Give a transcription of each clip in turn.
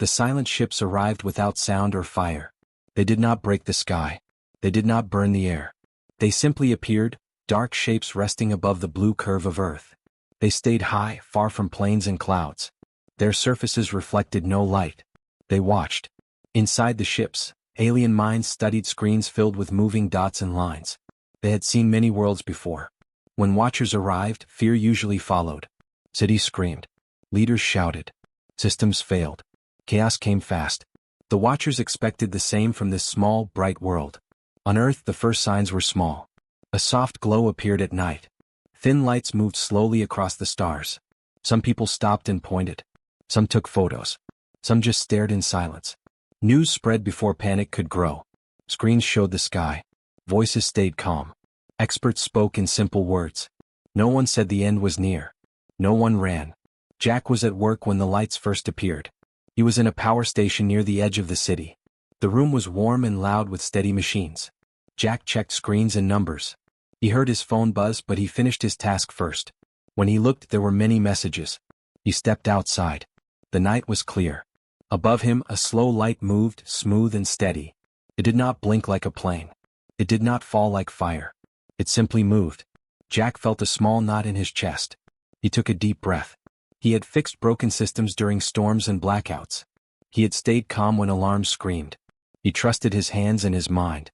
The silent ships arrived without sound or fire. They did not break the sky. They did not burn the air. They simply appeared, dark shapes resting above the blue curve of Earth. They stayed high, far from planes and clouds. Their surfaces reflected no light. They watched. Inside the ships, alien minds studied screens filled with moving dots and lines. They had seen many worlds before. When watchers arrived, fear usually followed. Cities screamed. Leaders shouted. Systems failed. Chaos came fast. The watchers expected the same from this small, bright world. On Earth, the first signs were small. A soft glow appeared at night. Thin lights moved slowly across the stars. Some people stopped and pointed. Some took photos. Some just stared in silence. News spread before panic could grow. Screens showed the sky. Voices stayed calm. Experts spoke in simple words. No one said the end was near. No one ran. Jack was at work when the lights first appeared. He was in a power station near the edge of the city. The room was warm and loud with steady machines. Jack checked screens and numbers. He heard his phone buzz, but he finished his task first. When he looked, there were many messages. He stepped outside. The night was clear. Above him, a slow light moved, smooth and steady. It did not blink like a plane. It did not fall like fire. It simply moved. Jack felt a small knot in his chest. He took a deep breath. He had fixed broken systems during storms and blackouts. He had stayed calm when alarms screamed. He trusted his hands and his mind.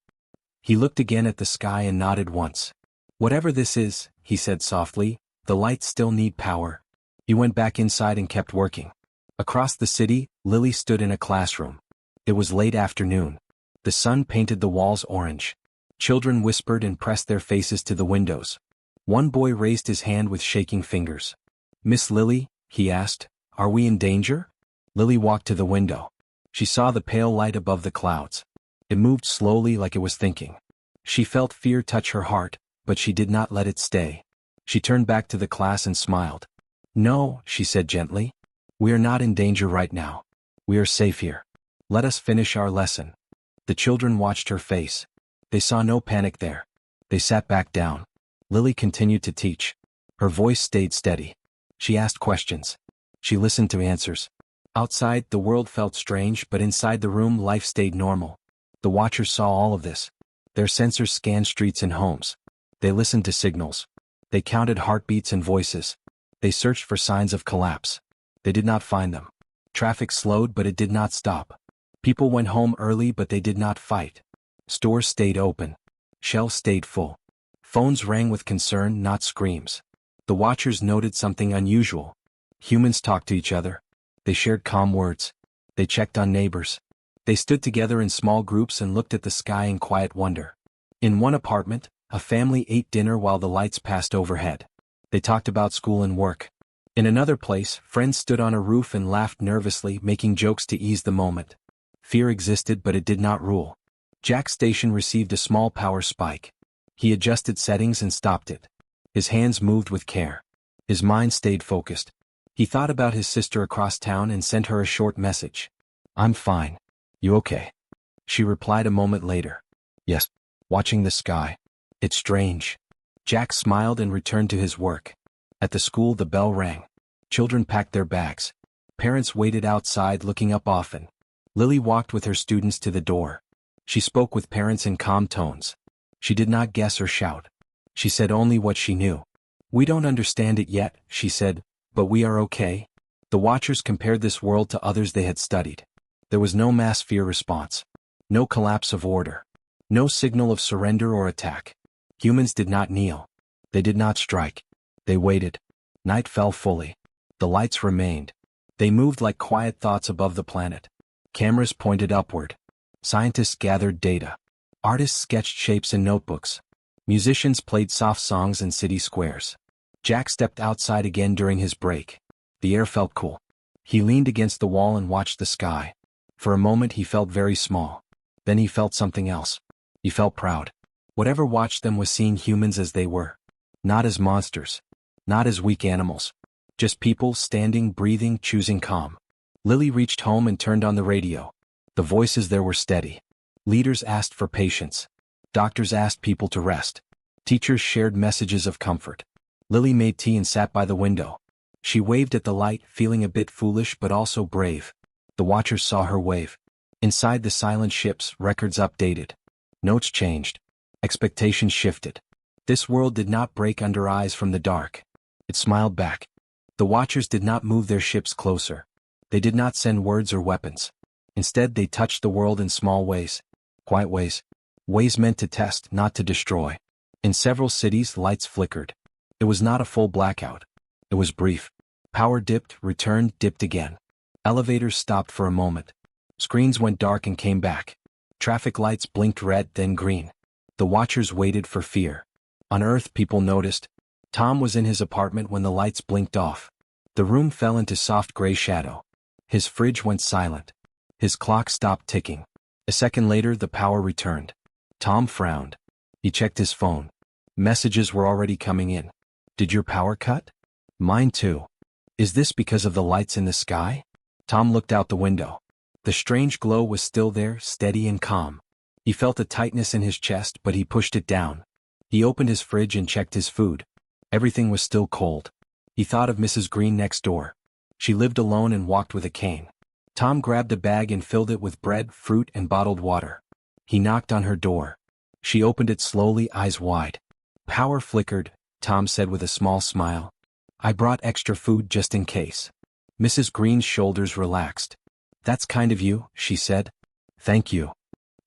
He looked again at the sky and nodded once. "Whatever this is," he said softly, "the lights still need power." He went back inside and kept working. Across the city, Lily stood in a classroom. It was late afternoon. The sun painted the walls orange. Children whispered and pressed their faces to the windows. One boy raised his hand with shaking fingers. "Miss Lily," he asked, "are we in danger?" Lily walked to the window. She saw the pale light above the clouds. It moved slowly like it was thinking. She felt fear touch her heart, but she did not let it stay. She turned back to the class and smiled. "No," she said gently. "We are not in danger right now. We are safe here. Let us finish our lesson." The children watched her face. They saw no panic there. They sat back down. Lily continued to teach. Her voice stayed steady. She asked questions. She listened to answers. Outside, the world felt strange, but inside the room, life stayed normal. The watchers saw all of this. Their sensors scanned streets and homes. They listened to signals. They counted heartbeats and voices. They searched for signs of collapse. They did not find them. Traffic slowed, but it did not stop. People went home early, but they did not fight. Stores stayed open. Shelves stayed full. Phones rang with concern, not screams. The watchers noted something unusual. Humans talked to each other. They shared calm words. They checked on neighbors. They stood together in small groups and looked at the sky in quiet wonder. In one apartment, a family ate dinner while the lights passed overhead. They talked about school and work. In another place, friends stood on a roof and laughed nervously, making jokes to ease the moment. Fear existed, but it did not rule. Jack's station received a small power spike. He adjusted settings and stopped it. His hands moved with care. His mind stayed focused. He thought about his sister across town and sent her a short message. "I'm fine. You okay?" She replied a moment later. "Yes. Watching the sky. It's strange." Jack smiled and returned to his work. At the school, the bell rang. Children packed their bags. Parents waited outside, looking up often. Lily walked with her students to the door. She spoke with parents in calm tones. She did not guess or shout. She said only what she knew. "We don't understand it yet," she said, "but we are okay." The watchers compared this world to others they had studied. There was no mass fear response. No collapse of order. No signal of surrender or attack. Humans did not kneel. They did not strike. They waited. Night fell fully. The lights remained. They moved like quiet thoughts above the planet. Cameras pointed upward. Scientists gathered data. Artists sketched shapes in notebooks. Musicians played soft songs in city squares. Jack stepped outside again during his break. The air felt cool. He leaned against the wall and watched the sky. For a moment he felt very small. Then he felt something else. He felt proud. Whatever watched them was seeing humans as they were. Not as monsters. Not as weak animals. Just people standing, breathing, choosing calm. Lily reached home and turned on the radio. The voices there were steady. Leaders asked for patience. Doctors asked people to rest. Teachers shared messages of comfort. Lily made tea and sat by the window. She waved at the light, feeling a bit foolish but also brave. The watchers saw her wave. Inside the silent ships, records updated. Notes changed. Expectations shifted. This world did not break under eyes from the dark. It smiled back. The watchers did not move their ships closer. They did not send words or weapons. Instead, they touched the world in small ways. Quiet ways. Ways meant to test, not to destroy. In several cities, lights flickered. It was not a full blackout. It was brief. Power dipped, returned, dipped again. Elevators stopped for a moment. Screens went dark and came back. Traffic lights blinked red, then green. The watchers waited for fear. On Earth, people noticed. Tom was in his apartment when the lights blinked off. The room fell into soft gray shadow. His fridge went silent. His clock stopped ticking. A second later, the power returned. Tom frowned. He checked his phone. Messages were already coming in. Did your power cut? Mine too. Is this because of the lights in the sky? Tom looked out the window. The strange glow was still there, steady and calm. He felt a tightness in his chest, but he pushed it down. He opened his fridge and checked his food. Everything was still cold. He thought of Mrs. Green next door. She lived alone and walked with a cane. Tom grabbed a bag and filled it with bread, fruit, and bottled water. He knocked on her door. She opened it slowly, eyes wide. Power flickered, Tom said with a small smile. I brought extra food just in case. Mrs. Green's shoulders relaxed. That's kind of you, she said. Thank you.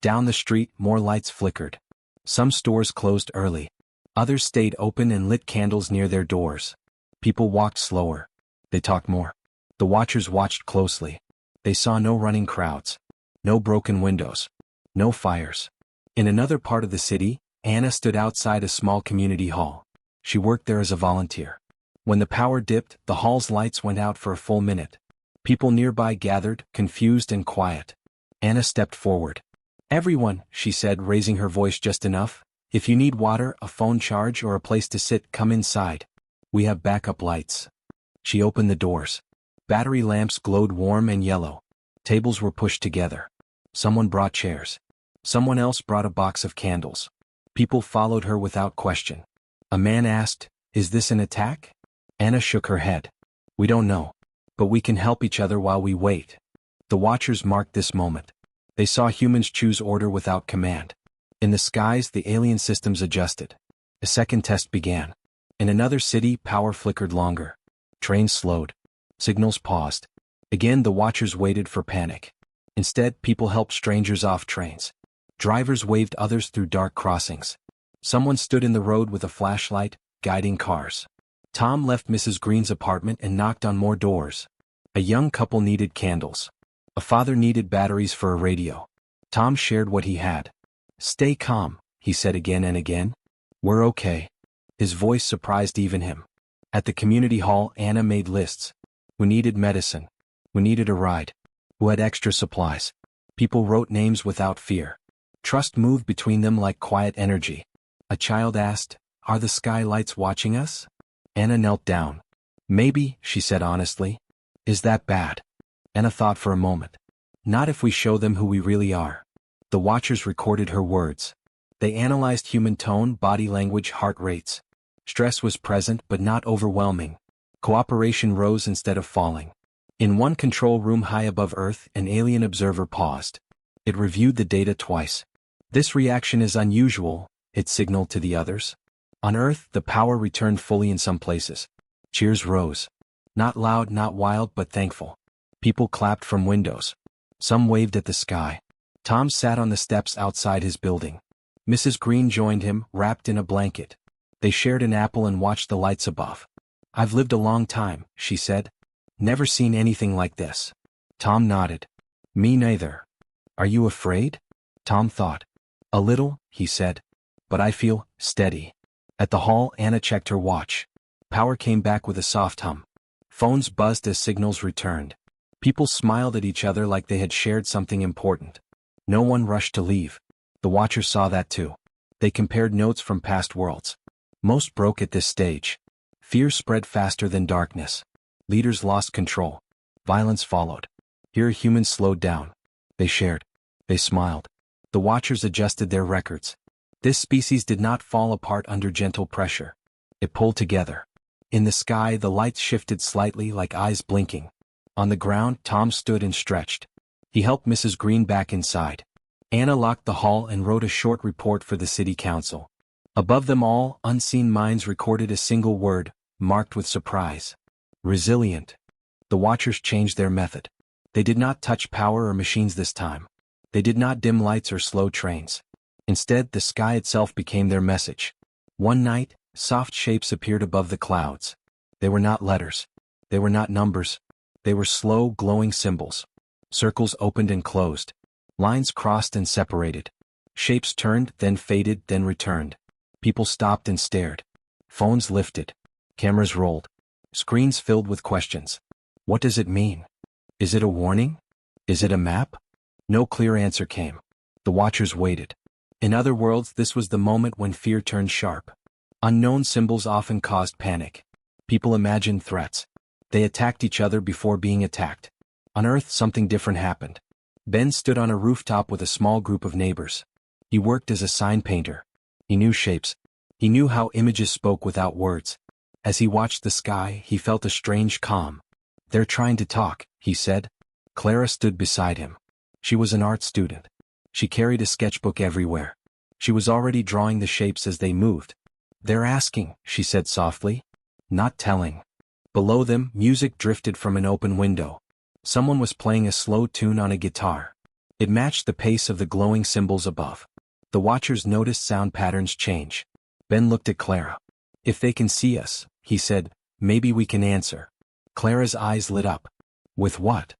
Down the street, more lights flickered. Some stores closed early. Others stayed open and lit candles near their doors. People walked slower. They talked more. The watchers watched closely. They saw no running crowds. No broken windows. No fires. In another part of the city, Anna stood outside a small community hall. She worked there as a volunteer. When the power dipped, the hall's lights went out for a full minute. People nearby gathered, confused and quiet. Anna stepped forward. Everyone, she said, raising her voice just enough. If you need water, a phone charge, or a place to sit, come inside. We have backup lights. She opened the doors. Battery lamps glowed warm and yellow. Tables were pushed together. Someone brought chairs. Someone else brought a box of candles. People followed her without question. A man asked, "Is this an attack?" Anna shook her head. We don't know. But we can help each other while we wait. The watchers marked this moment. They saw humans choose order without command. In the skies, the alien systems adjusted. A second test began. In another city, power flickered longer. Trains slowed. Signals paused. Again, the watchers waited for panic. Instead, people helped strangers off trains. Drivers waved others through dark crossings. Someone stood in the road with a flashlight, guiding cars. Tom left Mrs. Green's apartment and knocked on more doors. A young couple needed candles. A father needed batteries for a radio. Tom shared what he had. Stay calm, he said again and again. We're okay. His voice surprised even him. At the community hall, Anna made lists. Who needed medicine? Who needed a ride? Who had extra supplies? People wrote names without fear. Trust moved between them like quiet energy. A child asked, "Are the sky lights watching us?" Anna knelt down. Maybe, she said honestly. Is that bad? Anna thought for a moment. Not if we show them who we really are. The watchers recorded her words. They analyzed human tone, body language, heart rates. Stress was present but not overwhelming. Cooperation rose instead of falling. In one control room high above Earth, an alien observer paused. It reviewed the data twice. This reaction is unusual, it signaled to the others. On Earth, the power returned fully in some places. Cheers rose. Not loud, not wild, but thankful. People clapped from windows. Some waved at the sky. Tom sat on the steps outside his building. Mrs. Green joined him, wrapped in a blanket. They shared an apple and watched the lights above. I've lived a long time, she said. Never seen anything like this. Tom nodded. Me neither. Are you afraid? Tom thought. A little, he said. But I feel steady. At the hall, Anna checked her watch. Power came back with a soft hum. Phones buzzed as signals returned. People smiled at each other like they had shared something important. No one rushed to leave. The watchers saw that too. They compared notes from past worlds. Most broke at this stage. Fear spread faster than darkness. Leaders lost control. Violence followed. Here humans slowed down. They shared. They smiled. The watchers adjusted their records. This species did not fall apart under gentle pressure. It pulled together. In the sky, the lights shifted slightly like eyes blinking. On the ground, Tom stood and stretched. He helped Mrs. Green back inside. Anna locked the hall and wrote a short report for the city council. Above them all, unseen minds recorded a single word, marked with surprise. Resilient. The watchers changed their method. They did not touch power or machines this time. They did not dim lights or slow trains. Instead, the sky itself became their message. One night, soft shapes appeared above the clouds. They were not letters. They were not numbers. They were slow, glowing symbols. Circles opened and closed. Lines crossed and separated. Shapes turned, then faded, then returned. People stopped and stared. Phones lifted. Cameras rolled. Screens filled with questions. What does it mean? Is it a warning? Is it a map? No clear answer came. The watchers waited. In other worlds, this was the moment when fear turned sharp. Unknown symbols often caused panic. People imagined threats. They attacked each other before being attacked. On Earth, something different happened. Ben stood on a rooftop with a small group of neighbors. He worked as a sign painter. He knew shapes. He knew how images spoke without words. As he watched the sky, he felt a strange calm. "They're trying to talk," he said. Clara stood beside him. She was an art student. She carried a sketchbook everywhere. She was already drawing the shapes as they moved. "They're asking," she said softly. "Not telling." Below them, music drifted from an open window. Someone was playing a slow tune on a guitar. It matched the pace of the glowing symbols above. The watchers noticed sound patterns change. Ben looked at Clara. "If they can see us," he said, "maybe we can answer." Clara's eyes lit up. "With what?"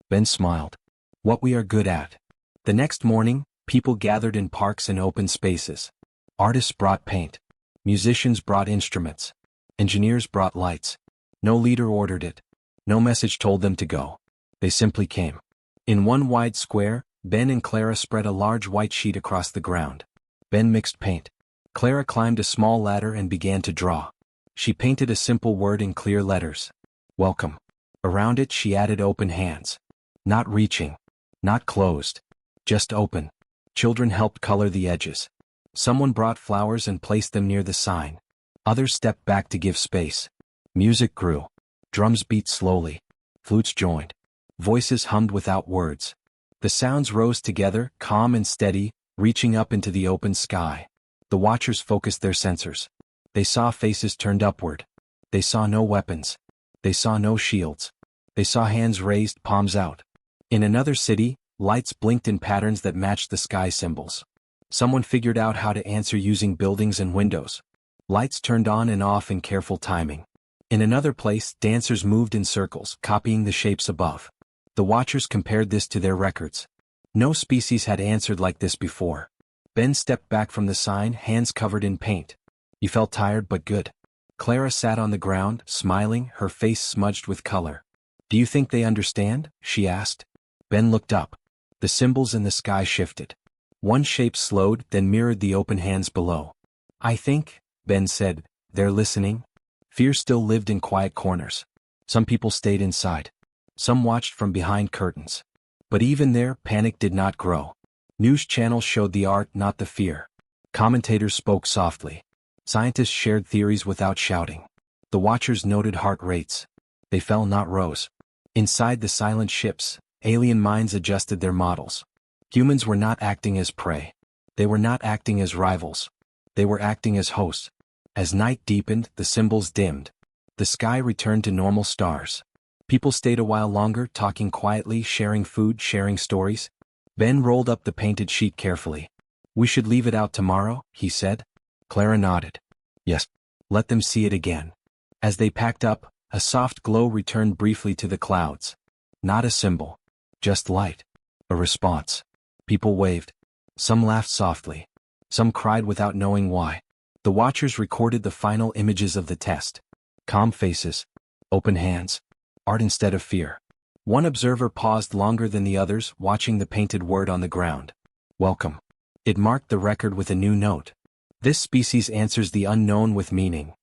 Ben smiled. "What we are good at." The next morning, people gathered in parks and open spaces. Artists brought paint. Musicians brought instruments. Engineers brought lights. No leader ordered it. No message told them to go. They simply came. In one wide square, Ben and Clara spread a large white sheet across the ground. Ben mixed paint. Clara climbed a small ladder and began to draw. She painted a simple word in clear letters. Welcome. Around it she added open hands. Not reaching. Not closed. Just open. Children helped color the edges. Someone brought flowers and placed them near the sign. Others stepped back to give space. Music grew. Drums beat slowly. Flutes joined. Voices hummed without words. The sounds rose together, calm and steady, reaching up into the open sky. The watchers focused their sensors. They saw faces turned upward. They saw no weapons. They saw no shields. They saw hands raised, palms out. In another city, lights blinked in patterns that matched the sky symbols. Someone figured out how to answer using buildings and windows. Lights turned on and off in careful timing. In another place, dancers moved in circles, copying the shapes above. The watchers compared this to their records. No species had answered like this before. Ben stepped back from the sign, hands covered in paint. "You felt tired but good." Clara sat on the ground, smiling, her face smudged with color. "Do you think they understand?" she asked. Ben looked up. The symbols in the sky shifted. One shape slowed, then mirrored the open hands below. "I think," Ben said, "they're listening." Fear still lived in quiet corners. Some people stayed inside. Some watched from behind curtains. But even there, panic did not grow. News channels showed the art, not the fear. Commentators spoke softly. Scientists shared theories without shouting. The watchers noted heart rates. They fell, not rose. Inside the silent ships, alien minds adjusted their models. Humans were not acting as prey. They were not acting as rivals. They were acting as hosts. As night deepened, the symbols dimmed. The sky returned to normal stars. People stayed a while longer, talking quietly, sharing food, sharing stories. Ben rolled up the painted sheet carefully. "We should leave it out tomorrow," he said. Clara nodded. "Yes. Let them see it again." As they packed up, a soft glow returned briefly to the clouds. Not a symbol. Just light. A response. People waved. Some laughed softly. Some cried without knowing why. The watchers recorded the final images of the test. Calm faces. Open hands. Art instead of fear. One observer paused longer than the others, watching the painted word on the ground. Welcome. It marked the record with a new note. This species answers the unknown with meaning.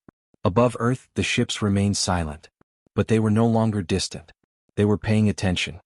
Above Earth, the ships remained silent. But they were no longer distant. They were paying attention.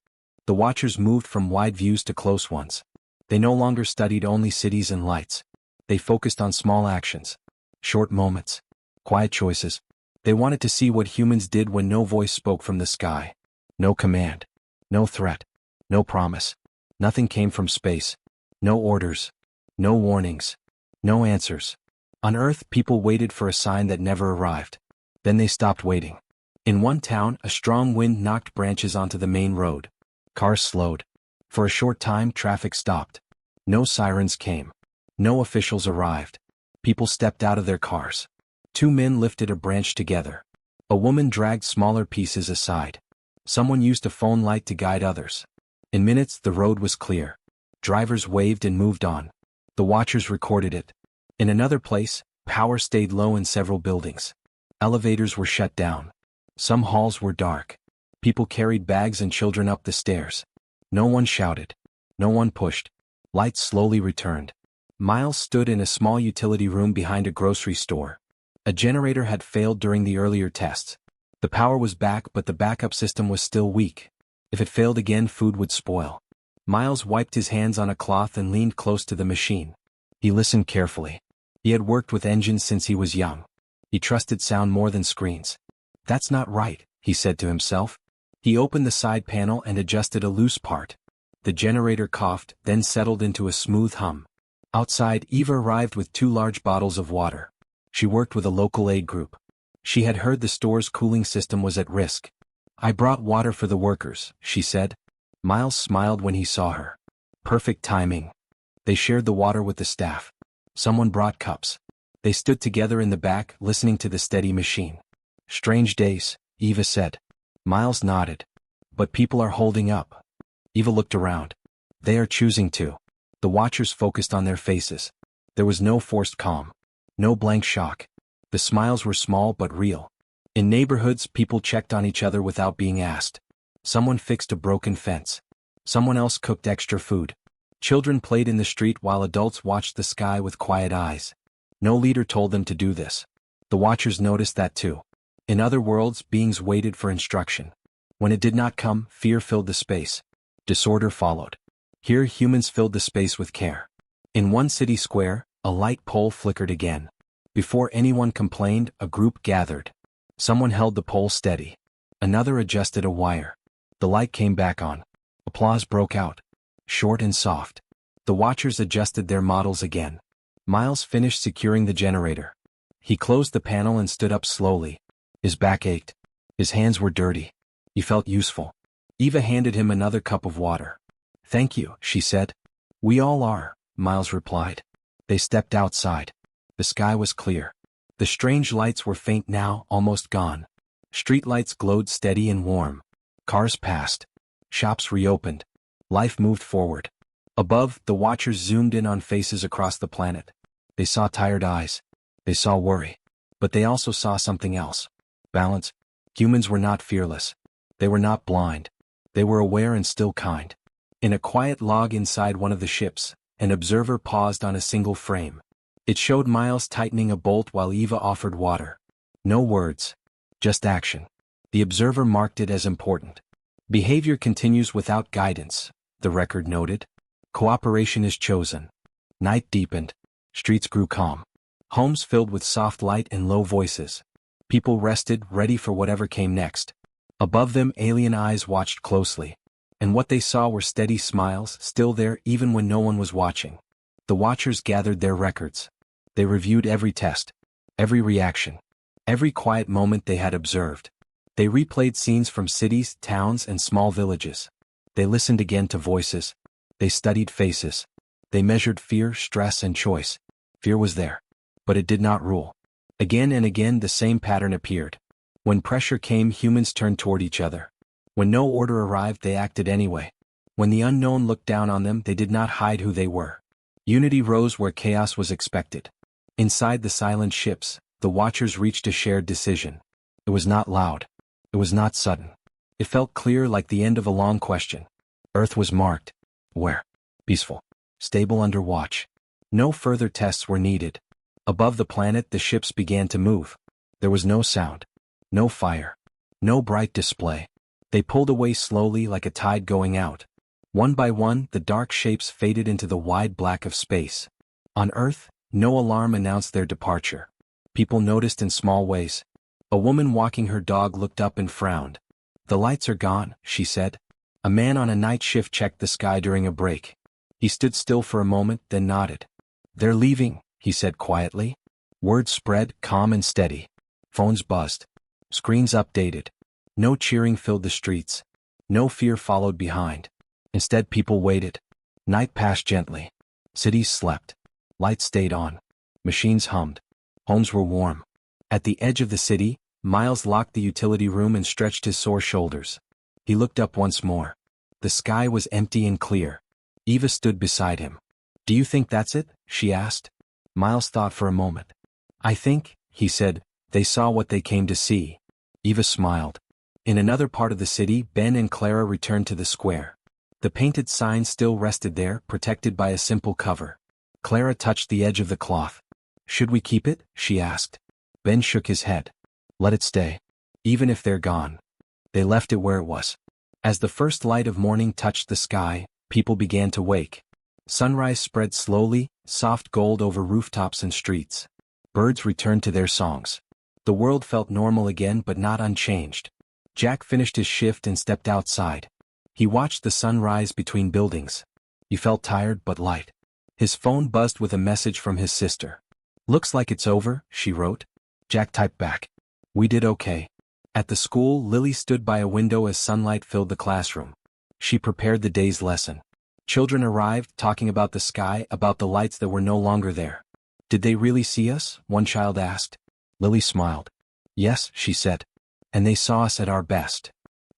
The watchers moved from wide views to close ones. They no longer studied only cities and lights. They focused on small actions. Short moments. Quiet choices. They wanted to see what humans did when no voice spoke from the sky. No command. No threat. No promise. Nothing came from space. No orders. No warnings. No answers. On Earth, people waited for a sign that never arrived. Then they stopped waiting. In one town, a strong wind knocked branches onto the main road. Cars slowed. For a short time, traffic stopped. No sirens came. No officials arrived. People stepped out of their cars. Two men lifted a branch together. A woman dragged smaller pieces aside. Someone used a phone light to guide others. In minutes, the road was clear. Drivers waved and moved on. The watchers recorded it. In another place, power stayed low in several buildings. Elevators were shut down. Some halls were dark. People carried bags and children up the stairs. No one shouted. No one pushed. Lights slowly returned. Miles stood in a small utility room behind a grocery store. A generator had failed during the earlier tests. The power was back, but the backup system was still weak. If it failed again, food would spoil. Miles wiped his hands on a cloth and leaned close to the machine. He listened carefully. He had worked with engines since he was young. He trusted sound more than screens. That's not right, he said to himself. He opened the side panel and adjusted a loose part. The generator coughed, then settled into a smooth hum. Outside, Eva arrived with 2 large bottles of water. She worked with a local aid group. She had heard the store's cooling system was at risk. I brought water for the workers, she said. Miles smiled when he saw her. Perfect timing. They shared the water with the staff. Someone brought cups. They stood together in the back, listening to the steady machine. Strange days, Eva said. Miles nodded. But people are holding up. Eva looked around. They are choosing to. The watchers focused on their faces. There was no forced calm. No blank shock. The smiles were small but real. In neighborhoods, people checked on each other without being asked. Someone fixed a broken fence. Someone else cooked extra food. Children played in the street while adults watched the sky with quiet eyes. No leader told them to do this. The watchers noticed that too. In other worlds, beings waited for instruction. When it did not come, fear filled the space. Disorder followed. Here, humans filled the space with care. In one city square, a light pole flickered again. Before anyone complained, a group gathered. Someone held the pole steady. Another adjusted a wire. The light came back on. Applause broke out. Short and soft. The watchers adjusted their models again. Miles finished securing the generator. He closed the panel and stood up slowly. His back ached. His hands were dirty. He felt useful. Eva handed him another cup of water. Thank you, she said. We all are, Miles replied. They stepped outside. The sky was clear. The strange lights were faint now, almost gone. Street lights glowed steady and warm. Cars passed. Shops reopened. Life moved forward. Above, the watchers zoomed in on faces across the planet. They saw tired eyes. They saw worry. But they also saw something else. Balance. Humans were not fearless. They were not blind. They were aware and still kind. In a quiet log inside one of the ships, an observer paused on a single frame. It showed Miles tightening a bolt while Eva offered water. No words. Just action. The observer marked it as important. Behavior continues without guidance, the record noted. Cooperation is chosen. Night deepened. Streets grew calm. Homes filled with soft light and low voices. People rested, ready for whatever came next. Above them, alien eyes watched closely. And what they saw were steady smiles, still there even when no one was watching. The watchers gathered their records. They reviewed every test, every reaction, every quiet moment they had observed. They replayed scenes from cities, towns, and small villages. They listened again to voices. They studied faces. They measured fear, stress, and choice. Fear was there, but it did not rule. Again and again the same pattern appeared. When pressure came, humans turned toward each other. When no order arrived, they acted anyway. When the unknown looked down on them, they did not hide who they were. Unity rose where chaos was expected. Inside the silent ships, the watchers reached a shared decision. It was not loud. It was not sudden. It felt clear, like the end of a long question. Earth was marked. Where? Peaceful. Stable under watch. No further tests were needed. Above the planet, the ships began to move. There was no sound. No fire. No bright display. They pulled away slowly, like a tide going out. One by one, the dark shapes faded into the wide black of space. On Earth, no alarm announced their departure. People noticed in small ways. A woman walking her dog looked up and frowned. The lights are gone, she said. A man on a night shift checked the sky during a break. He stood still for a moment, then nodded. They're leaving, he said quietly. Word spread, calm and steady. Phones buzzed. Screens updated. No cheering filled the streets. No fear followed behind. Instead, people waited. Night passed gently. Cities slept. Lights stayed on. Machines hummed. Homes were warm. At the edge of the city, Miles locked the utility room and stretched his sore shoulders. He looked up once more. The sky was empty and clear. Eva stood beside him. Do you think that's it? She asked. Miles thought for a moment. I think, he said, they saw what they came to see. Eva smiled. In another part of the city, Ben and Clara returned to the square. The painted sign still rested there, protected by a simple cover. Clara touched the edge of the cloth. Should we keep it? She asked. Ben shook his head. Let it stay. Even if they're gone. They left it where it was. As the first light of morning touched the sky, people began to wake. Sunrise spread slowly, soft gold over rooftops and streets. Birds returned to their songs. The world felt normal again but not unchanged. Jack finished his shift and stepped outside. He watched the sun rise between buildings. He felt tired but light. His phone buzzed with a message from his sister. Looks like it's over, she wrote. Jack typed back. We did okay. At the school, Lily stood by a window as sunlight filled the classroom. She prepared the day's lesson. Children arrived, talking about the sky, about the lights that were no longer there. Did they really see us? One child asked. Lily smiled. Yes, she said. And they saw us at our best.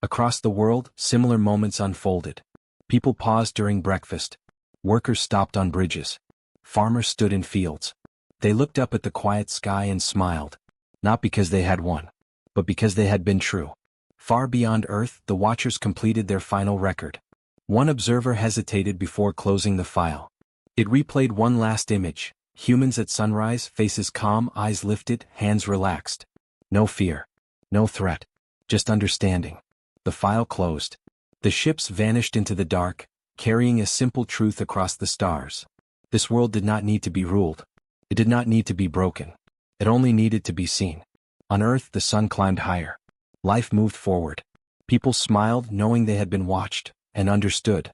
Across the world, similar moments unfolded. People paused during breakfast. Workers stopped on bridges. Farmers stood in fields. They looked up at the quiet sky and smiled. Not because they had won, but because they had been true. Far beyond Earth, the watchers completed their final record. One observer hesitated before closing the file. It replayed one last image. Humans at sunrise, faces calm, eyes lifted, hands relaxed. No fear. No threat. Just understanding. The file closed. The ships vanished into the dark, carrying a simple truth across the stars. This world did not need to be ruled. It did not need to be broken. It only needed to be seen. On Earth, the sun climbed higher. Life moved forward. People smiled, knowing they had been watched, and understood.